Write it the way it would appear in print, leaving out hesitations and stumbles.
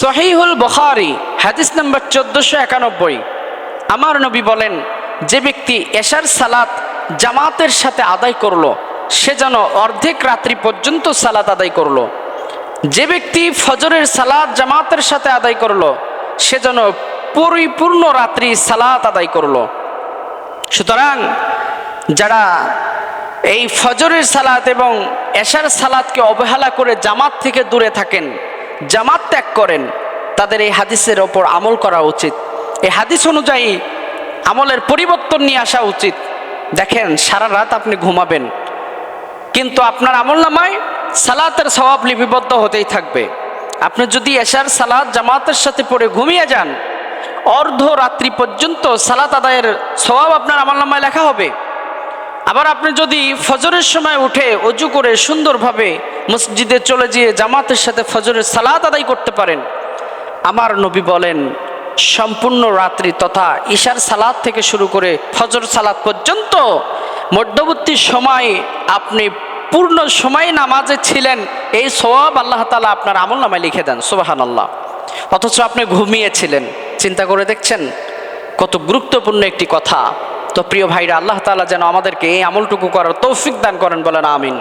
সহিহুল বুখারী হাদিস নম্বর 1491। আমার নবী বলেন, যে ব্যক্তি এশার সালাত জামাতের সাথে আদায় করলো সে যেন অর্ধেক রাত্রি পর্যন্ত সালাত আদায় করলো। যে ব্যক্তি ফজরের সালাত জামাতের সাথে আদায় করলো সে যেন পরিপূর্ণ রাত্রি সালাত আদায় করলো। সুতরাং যারা এই ফজরের সালাত এবং এশার সালাতকে অবহেলা করে জামাত থেকে দূরে থাকেন, জামাত ত্যাগ করেন, তাদের এই হাদিসের ওপর আমল করা উচিত। এই হাদিস অনুযায়ী আমলের পরিবর্তন নিয়ে আসা উচিত। দেখেন, সারা রাত আপনি ঘুমাবেন, কিন্তু আপনার আমলনামায় সালাতের সওয়াব লিপিবদ্ধ হতেই থাকবে। আপনি যদি এশার সালাত জামাতের সাথে পড়ে ঘুমিয়ে যান, অর্ধ রাত্রি পর্যন্ত সালাত আদায়ের সওয়াব আপনার আমলনামায় লেখা হবে। আবার আপনি যদি ফজরের সময় উঠে অজু করে সুন্দরভাবে মসজিদে চলে গিয়ে জামাতের সাথে ফজরের সালাত আদায় করতে পারেন, আমার নবী বলেন সম্পূর্ণ রাত্রি তথা ইশার সালাত থেকে শুরু করে ফজর সালাত পর্যন্ত মধ্যবর্তী সময় আপনি পূর্ণ সময় নামাজে ছিলেন, এই সওয়াব আল্লাহ তাআলা আপনার আমলনামায় লিখে দেন। সুবহানাল্লাহ। অথচ আপনি ঘুমিয়েছিলেন। চিন্তা করে দেখছেন কত গুরুত্বপূর্ণ একটি কথা। তো প্রিয় ভাইরা, আল্লাহ তাআলা যেন আমাদেরকে এই আমলটুকু করার তৌফিক দান করেন, বলেন আমিন।